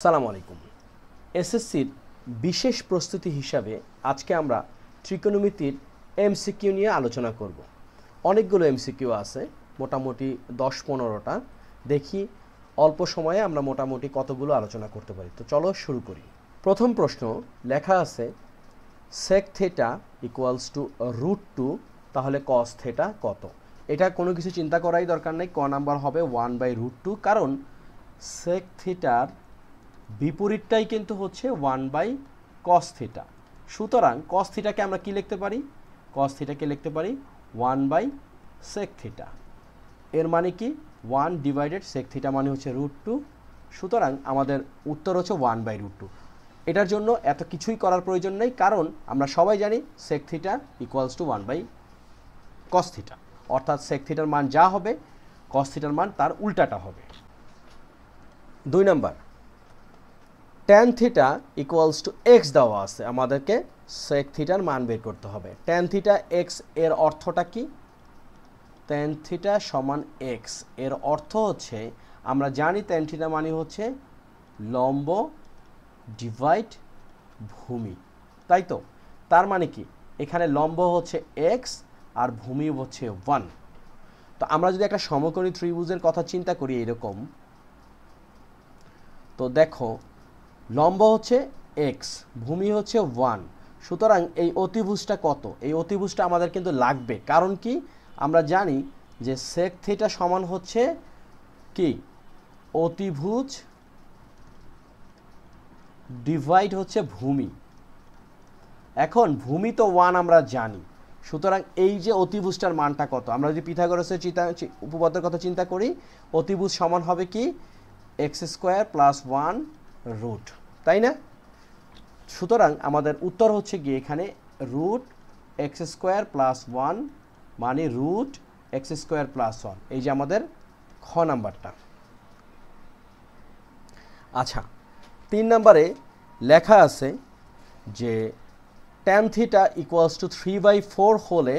আসসালামু আলাইকুম। এসএসসির বিশেষ প্রস্তুতি হিসাবে আজকে আমরা ত্রিকোণমিতির এমসিকিউ নিয়ে আলোচনা করব। অনেকগুলো এমসিকিউ আছে, মোটামুটি 10-15টা। দেখি অল্প সময়ে আমরা মোটামুটি কতগুলো আলোচনা করতে পারি। তো চলো শুরু করি। প্রথম প্রশ্ন লেখা আছে sec থিটা ইকুয়ালস টু √2, তাহলে cos থিটা কত? এটা কোনো কিছু চিন্তা করাই দরকার নেই, ক নাম্বার হবে 1/√2, কারণ sec থিটার বিপরীতটাই কিন্তু হচ্ছে 1/cos থিটা। সুতরাং cos থিটাকে আমরা কি লিখতে পারি? cos থিটাকে লিখতে পারি 1/sec থিটা। এর মানে কি 1/sec থিটা মানে হচ্ছে √2। সুতরাং আমাদের উত্তর হচ্ছে 1/√2। এটার জন্য এত কিছুই করার প্রয়োজন নেই, কারণ আমরা সবাই জানি sec theta equals two 1/cos theta, অর্থাৎ sec থিটার মান যা হবে cos থিটার মান তার উল্টাটা হবে। 2 number, tan theta equals two x দেওয়া আছে, আমাদেরকে sec থিটার মান বের করতে হবে। tan থিটা x এর অর্থটা কি? tan থিটা সমান x এর অর্থ হচ্ছে, আমরা জানি tan থিটা মানে হচ্ছে লম্ব ডিভাইড ভূমি, তাই তো? তার মানে কি এখানে লম্ব হচ্ছে x আর ভূমি হচ্ছে 1। তো আমরা যদি একটা সমকোণী ত্রিভুজের কথা চিন্তা করি এরকম, তো দেখো লম্ব হচ্ছে x, ভূমি হচ্ছে 1। সুতরাং এই অতিভুজটা কত? এই অতিভুজটা আমাদের কিন্তু লাগবে, কারণ কি আমরা জানি যে sec থিটা সমান হচ্ছে কি অতিভুজ ডিভাইড হচ্ছে ভূমি। এখন ভূমি তো 1 আমরা জানি, সুতরাং এই যে অতিভুজটার মানটা কত? আমরা যদি পিথাগোরাসের উপপাদ্যের কথা চিন্তা করি, অতিভুজ সমান হবে কি x² + 1√, তাই না? সুতরাং আমাদের উত্তর হচ্ছে গিয়ে এখানে √x² + 1 মানে √x² + 1, এই যে আমাদের খ নাম্বারটা। আচ্ছা, 3 নম্বরে লেখা আছে যে tan থিটা ইকুয়ালস টু 3/4 হলে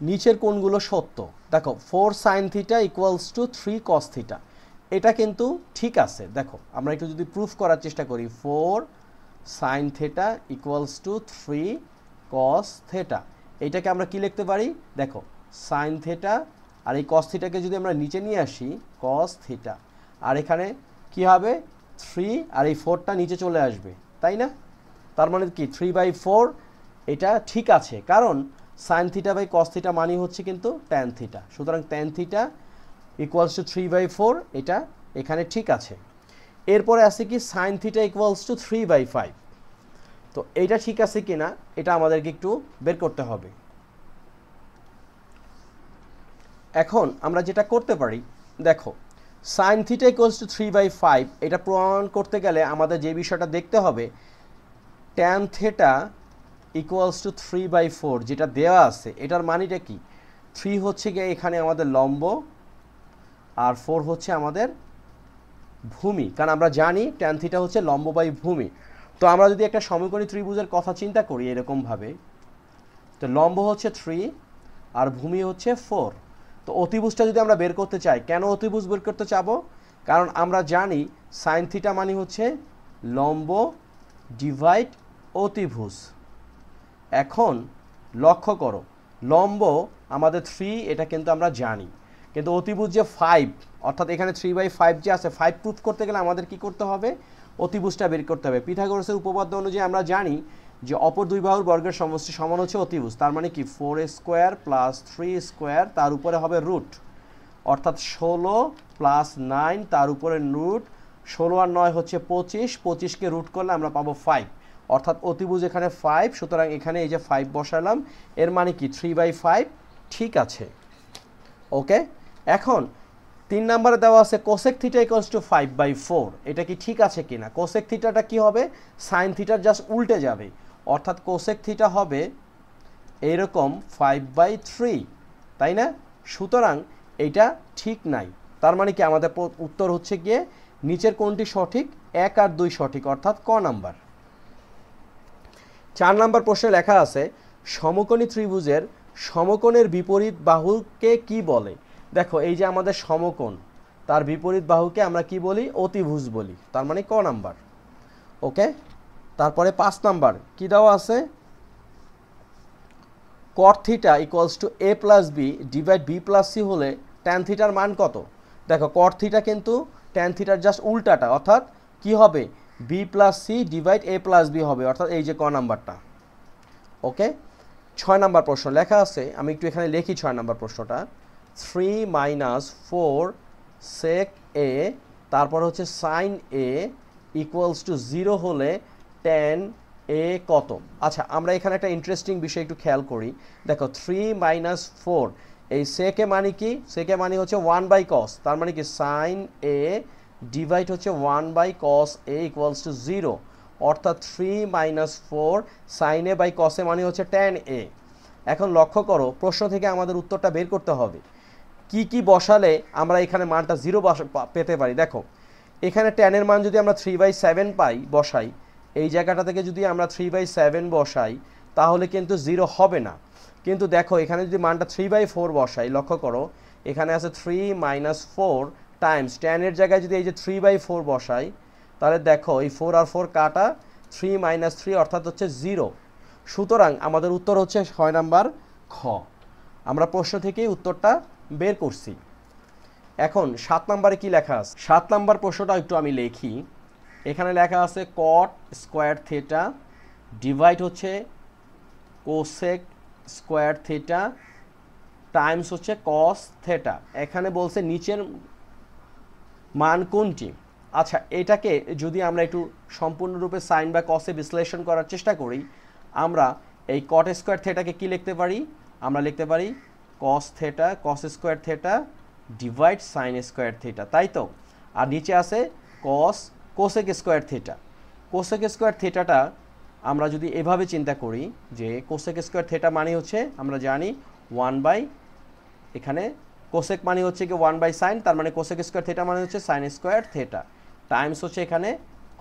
নিচের কোণগুলো সত্য। দেখো 4 sin theta equals two 3 cos theta, এটা কিন্তু ঠিক আছে। দেখো আমরা একটু যদি প্রুফ করার চেষ্টা করি, 4 sin theta equals two 3 cos theta, এইটাকে আমরা কি লিখতে পারি? দেখো sin থিটা আর এই cos থিটাকে যদি আমরা নিচে নিয়ে আসি, cos থিটা, আর এখানে কি হবে 3 আর এই 4টা নিচে চলে আসবে, তাই না? তার মানে কি 3/4 এটা ঠিক আছে, কারণ sin theta by cos theta মানে হচ্ছে কিন্তু tan থিটা। সুতরাং tan থিটা ইকুয়ালস টু 3/4, এটা এখানে ঠিক আছে। এরপরে আছে কি sin থিটা ইকুয়ালস টু 3/5, তো এইটা ঠিক আছে কিনা এটা আমাদেরকে একটু বের করতে হবে। এখন আমরা যেটা করতে পারি, দেখো sin থিটা ইকুয়ালস টু 3/5, এটা প্রমাণ করতে গেলে আমাদের যে বিষয়টা দেখতে হবে, tan থিটা ইকুয়ালস টু 3/4 যেটা দেওয়া আছে, এটার মানেটা কি? 3 হচ্ছে গিয়ে এখানে আমাদের লম্ব আর 4 হচ্ছে আমাদের ভূমি, কারণ আমরা জানি tan থিটা হচ্ছে লম্ব বাই ভূমি। তো আমরা যদি একটা সমকোণী ত্রিভুজের কথা চিন্তা করি এরকমভাবে, তো লম্ব হচ্ছে 3 আর ভূমি হচ্ছে 4। তো অতিভুজটা যদি আমরা বের করতে চাই, কেন অতিভুজ বের করতে চাবো? কারণ আমরা জানি sin থিটা মানে হচ্ছে লম্ব ডিভাইড অতিভুজ। এখন লক্ষ্য করো, লম্ব আমাদের 3, এটা কিন্তু আমরা জানি, কিন্তু অতিভুজ যে 5, অর্থাৎ এখানে 3/5 যে আছে, 5 প্রুফ করতে গেলে আমাদের কি করতে হবে? অতিভুজটা বের করতে হবে। পিথাগোরাসের উপপাদ্য অনুযায়ী আমরা জানি যে অপর দুই বাহুর বর্গের সমষ্টি সমান হচ্ছে অতিভুজ, তার মানে কি 4² + 3² তার উপরে হবে রুট, অর্থাৎ 16 + 9 তার উপরে রুট, 16 আর 9 হচ্ছে 25, 25কে রুট করলে আমরা পাবো 5, অর্থাৎ অতিভুজ এখানে 5। সুতরাং এখানে এই যে 5 বসালাম, এর মানে কি 3/5 ঠিক আছে। ওকে, এখন 3 নম্বরে দেওয়া আছে কোসেক থিটা ইকুয়ালস টু 5/4, এটা কি ঠিক আছে কিনা? কোসেক থিটাটা কি হবে? সাইন থিটার জাস্ট উল্টে যাবে, অর্থাৎ কোসেক থিটা হবে এইরকম 5/3, তাই না? সুতরাং এটা ঠিক নাই, তার মানে কি আমাদের উত্তর হচ্ছে গিয়ে নিচের কোনটি সঠিক? 1 আর 2 সঠিক, অর্থাৎ ক নাম্বার। 4 নম্বর প্রশ্নে লেখা আছে সমকোণী ত্রিভুজের সমকোণের বিপরীত বাহুকে কি বলে? দেখো এই যে আমাদের সমকোণ, তার বিপরীত বাহুকে আমরা কি বলি? অতিভুজ বলি। তার মানে ক নাম্বার। ওকে, তারপরে 5 নাম্বার কি দেওয়া আছে? cot theta equals to a plus B divide B plus C হলে ট্যান থিটার মান কত? দেখো cot থিটা কিন্তু ট্যান থিটার জাস্ট উল্টাটা, অর্থাৎ কি হবে? B plus C divide A plus B হবে, অর্থাৎ এই যে ক নাম্বারটা। ওকে, 6 নাম্বার প্রশ্ন লেখা আছে, আমি একটু এখানে লিখি 6 নাম্বার প্রশ্নটা। 3 মাইনাস 4 সেক এ তারপর হচ্ছে সাইন এ ইকুয়ালস টু 0 হলে ট্যান এ কত? আচ্ছা, আমরা এখানে একটা ইন্টারেস্টিং বিষয় একটু খেয়াল করি। দেখো 3 মাইনাস 4, এই সেকে মানে কি? সেকে মানে হচ্ছে 1 বাই কস, তার মানে কি সাইন এ ডিভাইড হচ্ছে 1 by cos A equals to 0, অর্থাৎ 3 minus 4 sine A by cos A মানে হচ্ছে ট্যান এ। এখন লক্ষ্য করো, প্রশ্ন থেকে আমাদের উত্তরটা বের করতে হবে। কি কি বসালে আমরা এখানে মানটা 0 পেতে পারি? দেখো এখানে ট্যানের মান যদি আমরা 3/7 পাই, বসাই এই জায়গাটা থেকে যদি আমরা 3/7 বসাই তাহলে কিন্তু 0 হবে না। কিন্তু দেখো এখানে যদি মানটা 3/4 বসাই, লক্ষ্য করো এখানে আছে 3 মাইনাস 4 টাইমস ট্যানের জায়গায় যদি এই যে 3/4 বসাই, তাহলে দেখো এই 4 আর 4 কাটা, 3 মাইনাস 3 অর্থাৎ হচ্ছে 0। সুতরাং আমাদের উত্তর হচ্ছে 6 নাম্বার খ। আমরা প্রশ্ন থেকেই উত্তরটা বের করছি। এখন 7 নাম্বারে কি লেখা আছে? 7 নাম্বার প্রশ্নটা একটু আমি লিখি। এখানে লেখা আছে cot স্কোয়ার থিটা ডিভাইড হচ্ছে কোসেক স্কোয়ার থিটা টাইমস হচ্ছে কস থিটা। এখানে বলছে নিচের মান কোনটি? আচ্ছা, এটাকে যদি আমরা একটু সম্পূর্ণরূপে সাইন বা কসে বিশ্লেষণ করার চেষ্টা করি, আমরা এই cot স্কোয়ার থিটাকে কি লিখতে পারি? আমরা লিখতে পারি cos theta, cos square theta divide sine square theta, তাই তো? আর নিচে আছে cos cosec square theta. Cosec square থিটাটা আমরা যদি এভাবে চিন্তা করি যে কোসেক স্কোয়ার থিটা মানে হচ্ছে আমরা জানি 1 বাই, এখানে কোসেক মানে হচ্ছে কি 1 বাই সাইন, তার মানে কোসেক স্কোয়ার থিটা মানে হচ্ছে সাইন স্কোয়ার থিটা টাইমস হচ্ছে এখানে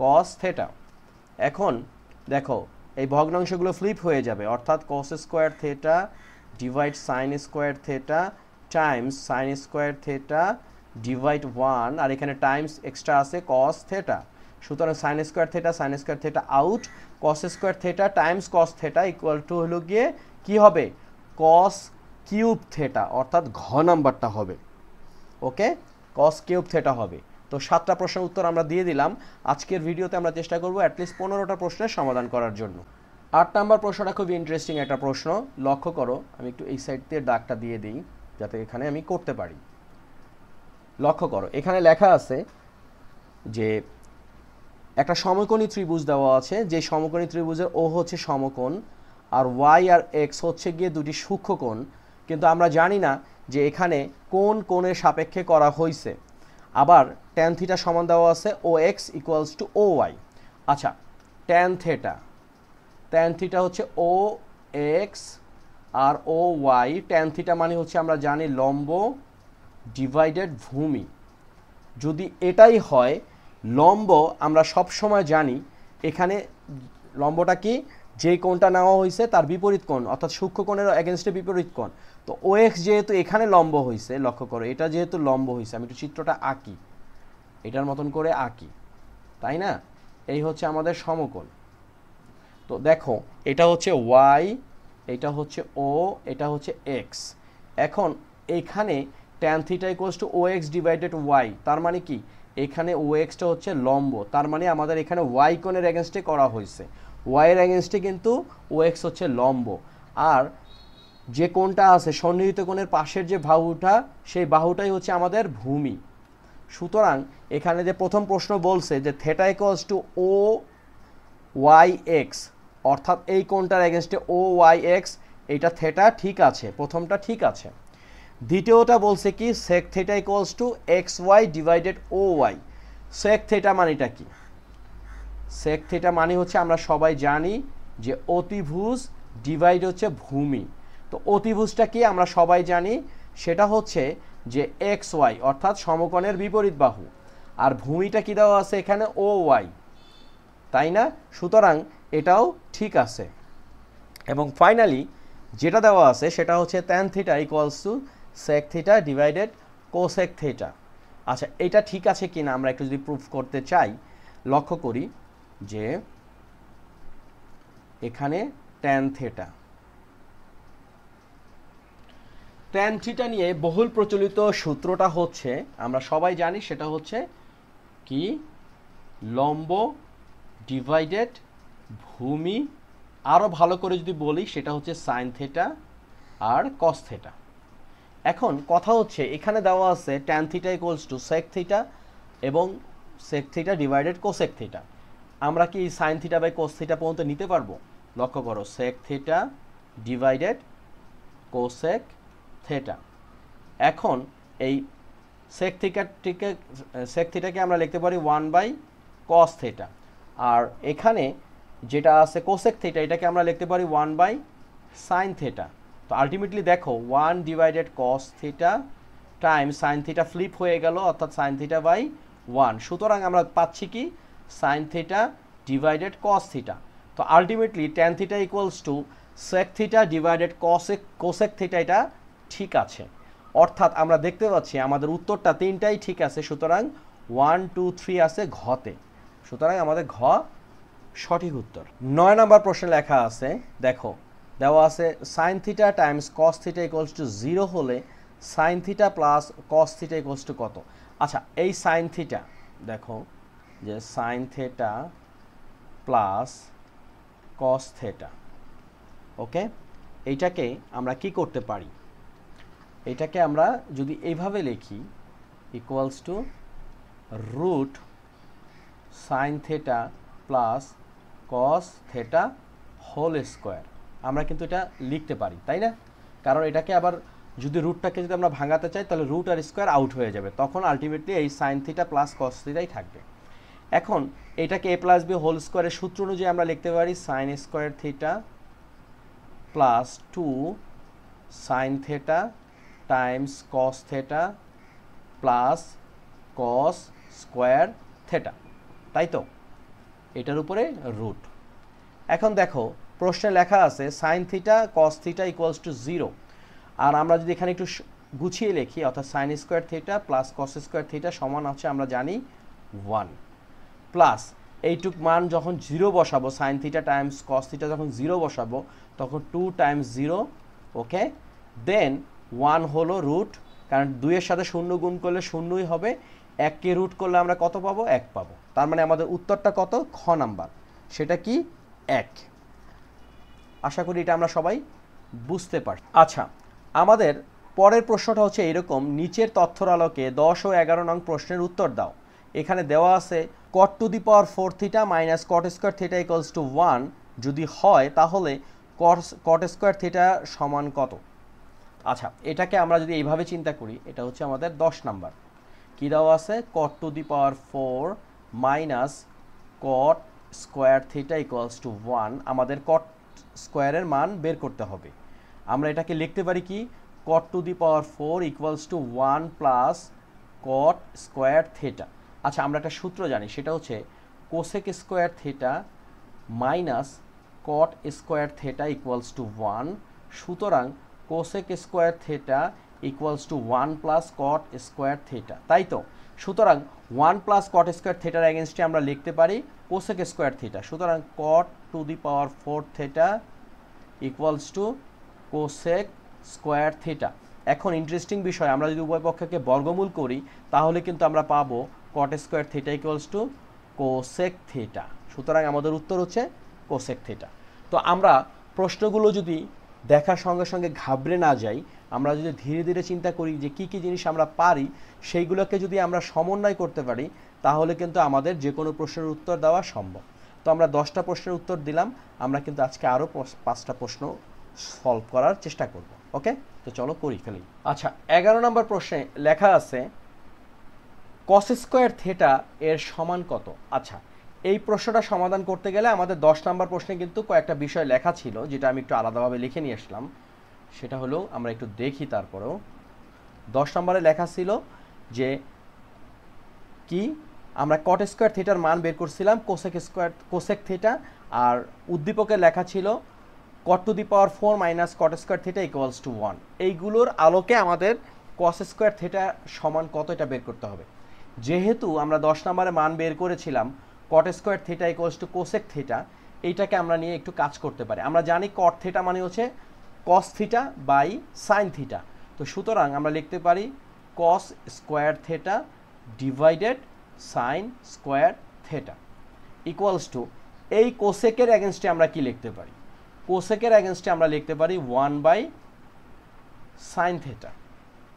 কস থিটা। এখন দেখো এই ভগ্নাংশগুলো ফ্লিপ হয়ে যাবে, অর্থাৎ কস square theta divide sine square theta Times sign square theta divide 1, আর এখানে টাইমস এক্সট্রা আছে কস থিটা। সুতরাং sign square theta out, cos square theta times cos theta equal to হলো গিয়ে কি হবে? কস কিউব থিটা, অর্থাৎ ঘ নাম্বারটা হবে। ওকে, কস কিউব থিটা হবে। তো 7টা প্রশ্নের উত্তর আমরা দিয়ে দিলাম। আজকের ভিডিওতে আমরা চেষ্টা করব অ্যাটলিস্ট 15টা প্রশ্নের সমাধান করার জন্য। 8 নাম্বার প্রশ্নটা খুবই ইন্টারেস্টিং একটা প্রশ্ন। লক্ষ্য করো, আমি একটু এই সাইড দিয়ে দাগটা দিয়ে দিই যাতে এখানে আমি করতে পারি। লক্ষ্য করো এখানে লেখা আছে যে একটা সমকোণী ত্রিভুজ দেওয়া আছে, যে সমকোণী ত্রিভুজের ও হচ্ছে সমকোণ আর ওয়াই আর এক্স হচ্ছে গিয়ে দুটি সূক্ষ্মকোণ, কিন্তু আমরা জানি না যে এখানে কোন কোণের সাপেক্ষে করা হয়েছে। আবার ট্যান থিটা সমান দেওয়া আছে O X equals to O Y. আচ্ছা, ট্যান থিটা হচ্ছে ও এক্স আর ও ওয়াই। ট্যান থিটা মানে হচ্ছে আমরা জানি লম্ব ডিভাইডেড ভূমি। যদি এটাই হয় লম্ব, আমরা সব সময় জানি এখানে লম্বটা কি, যে কোণটা নেওয়া হয়েছে তার বিপরীত কোণ, অর্থাৎ সূক্ষ্ম কোণের এগেনস্টে বিপরীত কোণ। তো ও এক্স যেহেতু এখানে লম্ব হয়েছে, লক্ষ্য করো এটা যেহেতু লম্ব হয়েছে, আমি একটু চিত্রটা আঁকি, এটার মতন করে আঁকি, তাই না? এই হচ্ছে আমাদের সমকোণ। তো দেখো এটা হচ্ছে ওয়াই, এটা হচ্ছে ও, এটা হচ্ছে এক্স। এখন এখানে tan theta equals to O X divided Y, তার মানে কি এখানে ও এক্সটা হচ্ছে লম্ব, তার মানে আমাদের এখানে ওয়াই কোণের এগেনস্টে করা হয়েছে, ওয়াইয়ের এগেনস্টে কিন্তু ও এক্স হচ্ছে লম্ব। আর যে কোণটা আছে সন্নিহিত কোণের পাশের যে বাহুটা, সেই বাহুটাই হচ্ছে আমাদের ভূমি। সুতরাং এখানে যে প্রথম প্রশ্ন বলছে যে theta equals to O Y X, অর্থাৎ এই কোণটার এগেনস্টে ও ওয়াই এক্স, এইটা থিটা ঠিক আছে, প্রথমটা ঠিক আছে। দ্বিতীয়টা বলছে কি sec theta equals to X Y divided O Y. Sec theta মানেটা কি? সেক থিটা মানে হচ্ছে আমরা সবাই জানি যে অতিভুজ ডিভাইড হচ্ছে ভূমি। তো অতিভুজটা কি আমরা সবাই জানি, সেটা হচ্ছে যে এক্স ওয়াই, অর্থাৎ সমকোণের বিপরীত বাহু। আর ভূমিটা কি দেওয়া আছে এখানে ও ওয়াই, তাই না? সুতরাং এটাও ঠিক আছে। এবং ফাইনালি যেটা দেওয়া আছে সেটা হচ্ছে tan theta equals to sec theta divided cosec theta. আচ্ছা, এটা ঠিক আছে কিনা আমরা একটু যদি প্রুফ করতে চাই, লক্ষ্য করি যে এখানে ট্যান থিটা নিয়ে বহুল প্রচলিত সূত্রটা হচ্ছে, আমরা সবাই জানি, সেটা হচ্ছে কি, লম্ব ডিভাইডেড ভূমি, আরও ভালো করে যদি বলি সেটা হচ্ছে সাইন থিটা আর কস থিটা। এখন কথা হচ্ছে এখানে দেওয়া আছে tan theta equals to sec theta এবং sec theta divided cosec theta. আমরা কি sine theta by cos theta পর্যন্ত নিতে পারবো? লক্ষ্য করো, sec theta divided cosec theta. এখন এই সেক থিটাকে আমরা লিখতে পারি 1/cos থিটা, আর এখানে যেটা আছে কোসেক থিটা এটাকে আমরা লিখতে পারি 1/sin থিটা। তো আলটিমেটলি দেখো 1/cos theta time sine theta flip হয়ে গেল, অর্থাৎ সাইন থিটা বাই 1। সুতরাং আমরা পাচ্ছি কি, sine theta divided cos theta. তো ultimately tan theta equals to sec theta divided cosec theta, এটা ঠিক আছে। অর্থাৎ আমরা দেখতে পাচ্ছি আমাদের উত্তরটা তিনটাই ঠিক আছে। সুতরাং 1, 2, 3 আছে ঘতে। সুতরাং আমাদের ঘ সঠিক উত্তর। 9 নম্বর প্রশ্নে লেখা আছে, দেখো দেওয়া আছে sine theta times cos theta equals to 0 হলে sine theta plus cos theta equals to কত? আচ্ছা, এই সাইন থিটা, দেখো যে sine theta plus cos theta, okay, এইটাকে আমরা কি করতে পারি? এটাকে আমরা যদি এইভাবে লিখি, equals to root sine theta plus cos theta whole square, আমরা কিন্তু এটা লিখতে পারি, তাই না? কারণ এটাকে আবার যদি রুটটাকে যদি আমরা ভাঙাতে চাই তাহলে রুট আর স্কোয়ার আউট হয়ে যাবে, তখন আলটিমেটলি এই সাইন থিটা প্লাস কস থিটাই থাকবে। এখন এটাকে এ প্লাস বি হোল স্কোয়ারের সূত্র অনুযায়ী আমরা লিখতে পারি sign square theta plus 2 sign theta times cos theta plus কস স্কোয়ার থিটা, তাই তো? এটার উপরে রুট। এখন দেখো প্রশ্নে লেখা আছে sine theta cos theta equals to 0, আর আমরা যদি এখানে একটু গুছিয়ে লিখি, অর্থাৎ সাইন স্কোয়ার থিটা প্লাস কস স্কোয়ার থিটা সমান হচ্ছে আমরা জানি 1, প্লাস এইটুক মান যখন 0 বসাবো, sign theta times cos theta যখন 0 বসাবো তখন 2 টাইমস 0, ওকে, দেন 1 হলো রুট, কারণ 2 এর সাথে 0 গুণ করলে 0ই হবে, 1কে রুট করলে আমরা কত পাবো? 1 পাবো। তার মানে আমাদের উত্তরটা কত? খ নাম্বার, সেটা কি 1। আশা করি এটা আমরা সবাই বুঝতে পারছি। আচ্ছা, আমাদের পরের প্রশ্নটা হচ্ছে এইরকম, নিচের তথ্যর আলোকে 10 ও 11 নং প্রশ্নের উত্তর দাও। এখানে দেওয়া আছে cot two the power 4 theta minus cot square theta equals to 1 যদি হয় তাহলে কট স্কোয়ার থিটা সমান কত? আচ্ছা, এটাকে আমরা যদি এইভাবে চিন্তা করি, এটা হচ্ছে আমাদের 10 নাম্বার। কি দেওয়া আছে? cot two the power 4 minus cot square theta equals to 1, আমাদের কট স্কোয়ারের মান বের করতে হবে। আমরা এটাকে লিখতে পারি কি, cot two the power 4 equals to 1 plus cot square theta. আচ্ছা, আমরা একটা সূত্র জানি, সেটা হচ্ছে cosec square theta minus cot square theta equals to 1। সুতরাং cosec square theta equals to 1 plus cot square theta, তাই তো? সুতরাং 1 প্লাস কট স্কোয়ার থিটার এগেনস্টে আমরা লিখতে পারি কোসেক স্কোয়ার থিটা। সুতরাং cot to the power 4 theta equals to cosec square theta. এখন ইন্টারেস্টিং বিষয়, আমরা যদি উভয় পক্ষকে বর্গমূল করি তাহলে কিন্তু আমরা পাবো cot square theta equals to cosec theta. সুতরাং আমাদের উত্তর হচ্ছে কোসেক থিটা। তো আমরা প্রশ্নগুলো যদি দেখার সঙ্গে সঙ্গে ঘাবড়ে না যাই, আমরা যদি ধীরে ধীরে চিন্তা করি যে কী কী জিনিস আমরা পারি, সেইগুলোকে যদি আমরা সমন্বয় করতে পারি তাহলে কিন্তু আমাদের যে কোনো প্রশ্নের উত্তর দেওয়া সম্ভব। তো আমরা 10টা প্রশ্নের উত্তর দিলাম, আমরা কিন্তু আজকে আরও 5টা প্রশ্ন সলভ করার চেষ্টা করব। ওকে, তো চলো করি ফেলি। আচ্ছা, 11 নম্বর প্রশ্নে লেখা আছে কস স্কোয়ার থিটা এর সমান কত? আচ্ছা, এই প্রশ্নটা সমাধান করতে গেলে আমাদের 10 নম্বর প্রশ্নে কিন্তু কয়েকটা বিষয় লেখা ছিল, যেটা আমি একটু আলাদাভাবে লিখে নিয়ে আসলাম। সেটা হলো, আমরা একটু দেখি, তারপরেও 10 নম্বরে লেখা ছিল যে কি, আমরা কট স্কোয়ার থিটার মান বের করছিলাম কোসেক থিটা, আর উদ্দীপকে লেখা ছিল cot two the power 4 minus cot square theta equals to 1। এইগুলোর আলোকে আমাদের কস স্কোয়ার থিটা সমান কত এটা বের করতে হবে। যেহেতু আমরা 10 নম্বরে মান বের করেছিলাম cot square theta equals to cosec theta, এইটাকে আমরা নিয়ে একটু কাজ করতে পারি। আমরা জানি কট থিটা মানে হচ্ছে cos theta by sine theta, তো সুতরাং আমরা লিখতে পারি cos square theta divided sine square theta equals to, এই কোসেকের এগেনস্টে আমরা কি লিখতে পারি? কোসেকের এগেনস্টে আমরা লিখতে পারি 1 বাই সাইন থিটা,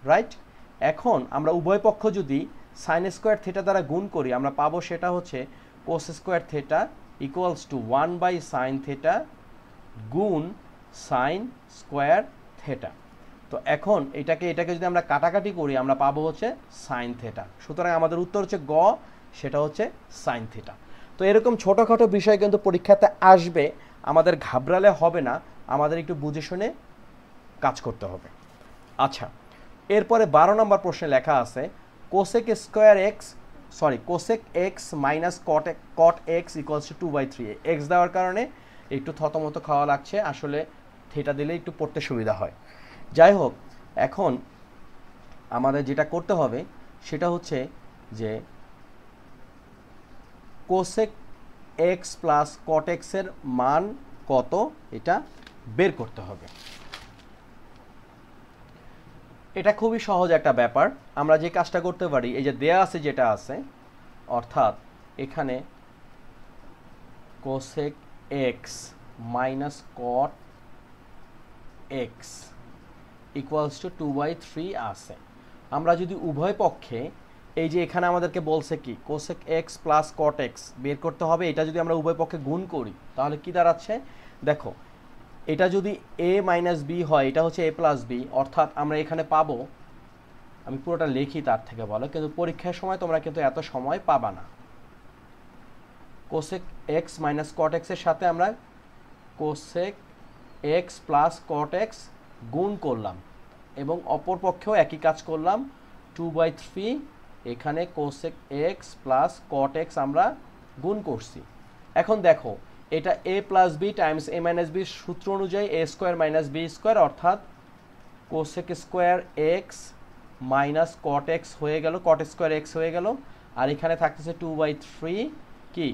রাইট? এখন আমরা উভয় পক্ষ যদি সাইন স্কোয়ার থিটা দ্বারা গুণ করি, আমরা পাবো সেটা হচ্ছে cos square theta equals to 1 by sine theta গুণ সাইন স্কোয়ার থিটা। তো এখন এটাকে যদি আমরা কাটাকাটি করি, আমরা পাবো হচ্ছে সাইন থিটা। সুতরাং আমাদের উত্তর হচ্ছে গ, সেটা হচ্ছে সাইন থিটা। তো এরকম ছোটোখাটো বিষয় কিন্তু পরীক্ষাতে আসবে, আমাদের ঘাবড়ালে হবে না, আমাদের একটু বুঝে শুনে কাজ করতে হবে। আচ্ছা, এরপরে 12 নম্বর প্রশ্নে লেখা আছে cosec x minus cot x equals two 2/3। X দেওয়ার কারণে একটু থতমত খাওয়া লাগছে, আসলে থিটা দিলে একটু পড়তে সুবিধা হয়। যাই হোক, এখন আমাদের যেটা করতে হবে সেটা হচ্ছে যে কোসেক এক্স প্লাস কট এক্সের মান কত এটা বের করতে হবে। এটা খুবই সহজ একটা ব্যাপার। আমরা যে কাজটা করতে পারি, এই যে দেয়া আছে যেটা আছে, অর্থাৎ এখানে cosec x minus cot x equals two 2/3 আছে। আমরা যদি উভয় পক্ষে, এই যে এখানে আমাদেরকে বলছে কি cosec x plus cot x বের করতে হবে, এটা যদি আমরা উভয় পক্ষে গুণ করি তাহলে কি দাঁড়াচ্ছে দেখো, এটা যদি a মাইনাস বি হয়, এটা হচ্ছে a প্লাস বি, অর্থাৎ আমরা এখানে পাবো, আমি পুরোটা লিখি তার থেকে ভালো, কিন্তু পরীক্ষার সময় তোমরা কিন্তু এত সময় পাবা না। কোসেক এক্স মাইনাস কট এক্সের সাথে আমরা cosec x plus cot x গুণ করলাম এবং অপর পক্ষেও একই কাজ করলাম, 2/3 এখানে cosec x plus cot x আমরা গুণ করছি। এখন দেখো, এটা a plus B times a minus বির সূত্র অনুযায়ী a square minus B square, অর্থাৎ cosec square x minus cot x হয়ে গেল, কট স্কোয়ার এক্স হয়ে গেল, আর এখানে থাকতেছে 2/3 কি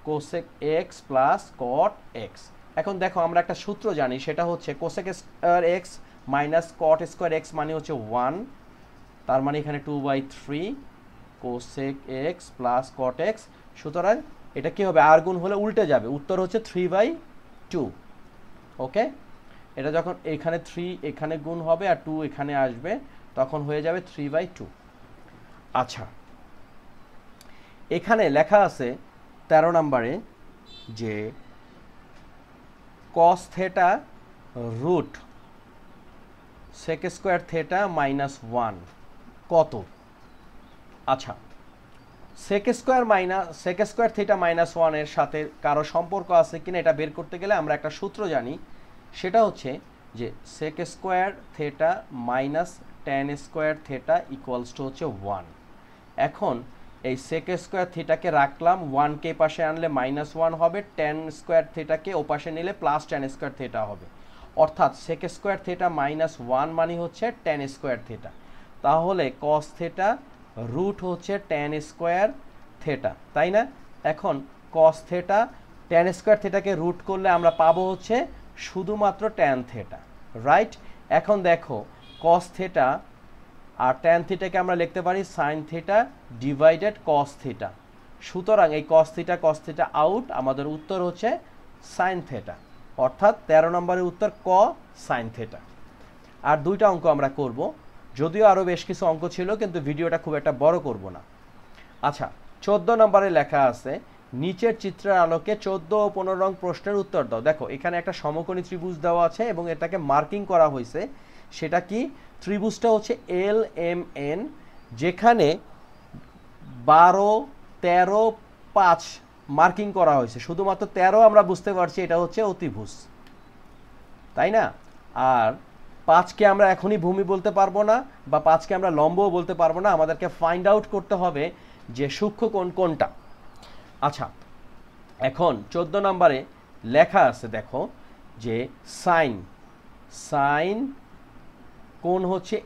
cosec x plus cot x. এখন দেখো, আমরা একটা সূত্র জানি, সেটা হচ্ছে cosec square x minus cot square x মানে হচ্ছে 1, তার মানে এখানে 2/3 cosec x plus cot x. সুতরাং এটা কি হবে, আর গুণ হলে উল্টে যাবে, উত্তর হচ্ছে 3/2। ওকে, এটা যখন এখানে 3 এখানে গুণ হবে আর 2 এখানে আসবে, তখন হয়ে যাবে 3/2। আচ্ছা, এখানে লেখা আছে 13 নম্বরে যে cos theta root sec square theta minus 1 কত? আচ্ছা, সেক স্কোয়ার থিটা মাইনাস 1 এর সাথে কারো সম্পর্ক আছে কিনা এটা বের করতে গেলে আমরা একটা সূত্র জানি, সেটা হচ্ছে যে sec square theta minus tan square theta equals to হচ্ছে 1। এখন এই সেক স্কোয়ার থিটাকে রাখলাম, 1কে পাশে আনলে -1 হবে, ট্যান স্কোয়ার থিটাকে ওপাশে নিলে প্লাস ট্যান স্কোয়ার থিটা হবে, অর্থাৎ সেক স্কোয়ার থিটা -1 মানে হচ্ছে ট্যান স্কোয়ার থিটা। তাহলে কস থিটা রুট হচ্ছে ট্যান স্কোয়ার থিটা, তাই না? এখন কস থিটা ট্যান স্কোয়ার থিটাকে রুট করলে আমরা পাবো হচ্ছে শুধুমাত্র ট্যান থিটা, রাইট? এখন দেখো, কস থিটা আর ট্যান থিটাকে আমরা লিখতে পারি sign theta divided cos theta. সুতরাং এই কস থিটা আউট, আমাদের উত্তর হচ্ছে সাইন থিটা, অর্থাৎ 13 নম্বরের উত্তর ক, সাইন থিটা। আর দুইটা অঙ্ক আমরা করব, যদিও আরও বেশ কিছু অঙ্ক ছিল, কিন্তু ভিডিওটা খুব একটা বড় করব না। আচ্ছা, 14 নম্বরে লেখা আছে নিচের চিত্রের আলোকে 14 ও 15 নং প্রশ্নের উত্তর দাও। দেখো, এখানে একটা সমকোণী ত্রিভুজ দেওয়া আছে এবং এটাকে মার্কিং করা হয়েছে। সেটা কি? ত্রিভুজটা হচ্ছে LMN, যেখানে 12, 13, 5 মার্কিং করা হয়েছে। শুধুমাত্র 13 আমরা বুঝতে পারছি এটা হচ্ছে অতিভুজ, তাই না? আর 5কে আমরা এখনই ভূমি বলতে পারবো না, বা 5কে আমরা লম্বও বলতে পারবো না, আমাদেরকে ফাইন্ড আউট করতে হবে যে সূক্ষ্ম কোণ কোনটা। আচ্ছা, এখন 14 নম্বরে লেখা আছে, দেখো যে সাইন কোণ হচ্ছে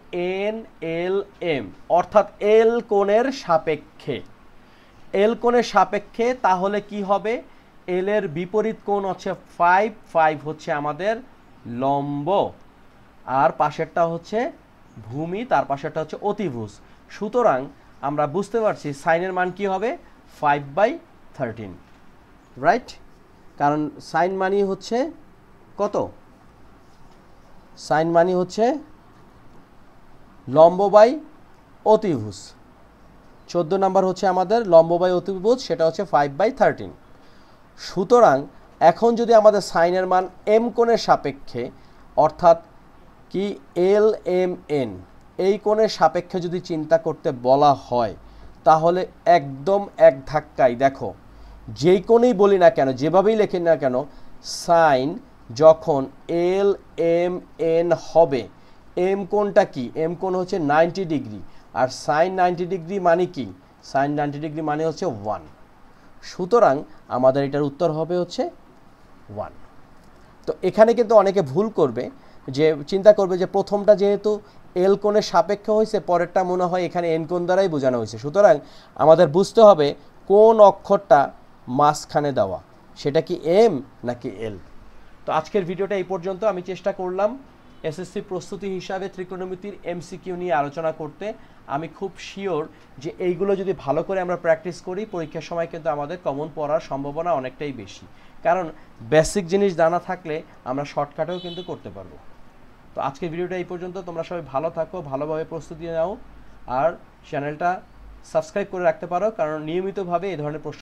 NLM, অর্থাৎ এল কোণের সাপেক্ষে। এল কোণের সাপেক্ষে তাহলে কি হবে, এল এর বিপরীত কোণ হচ্ছে 5, 5 হচ্ছে আমাদের লম্ব, আর পাশেরটা হচ্ছে ভূমি, তার পাশেরটা হচ্ছে অতিভুজ। সুতরাং আমরা বুঝতে পারছি সাইনের মান কি হবে 5/13, রাইট? কারণ সাইন মানি হচ্ছে কত, সাইন মানি হচ্ছে লম্ব বাই অতিভুজ। 14 নাম্বার হচ্ছে আমাদের লম্ব বাই অতিভুজ, সেটা হচ্ছে 5/13। সুতরাং এখন যদি আমাদের সাইনের মান এম কোণের সাপেক্ষে, অর্থাৎ কি LMN, এই কোণের সাপেক্ষে যদি চিন্তা করতে বলা হয়, তাহলে একদম এক ধাক্কায় দেখো, যেই কোণেই বলি না কেন, যেভাবেই লেখি না কেন, সাইন যখন LMN হবে, এম কোণটা কি, এম কোণ হচ্ছে 90 ডিগ্রি, আর সাইন 90 ডিগ্রি মানে কি, সাইন 90 ডিগ্রি মানে হচ্ছে 1। সুতরাং আমাদের এটার উত্তর হবে হচ্ছে 1। তো এখানে কিন্তু অনেকে ভুল করবে, যে চিন্তা করবে যে প্রথমটা যেহেতু এল কোণের সাপেক্ষে হয়েছে, পরেরটা মনে হয় এখানে এন কোণ দ্বারাই বোঝানো হয়েছে। সুতরাং আমাদের বুঝতে হবে কোন অক্ষরটা মাঝখানে দেওয়া, সেটা কি এম নাকি এল। তো আজকের ভিডিওটা এই পর্যন্ত। আমি চেষ্টা করলাম এসএসসি প্রস্তুতি হিসাবে ত্রিকোণমিতির এমসিকিউ নিয়ে আলোচনা করতে। আমি খুব শিওর যে এইগুলো যদি ভালো করে আমরা প্র্যাকটিস করি, পরীক্ষার সময় কিন্তু আমাদের কমন পড়ার সম্ভাবনা অনেকটাই বেশি, কারণ বেসিক জিনিস জানা থাকলে আমরা শর্টকাটেও কিন্তু করতে পারবো। তো আজকের ভিডিওটা এই পর্যন্ত। তোমরা সবাই ভালো থাকো, ভালোভাবে প্রস্তুতি নাও, আর চ্যানেলটা সাবস্ক্রাইব করে রাখতে পারো, কারণ নিয়মিতভাবে এই ধরনের প্রশ্ন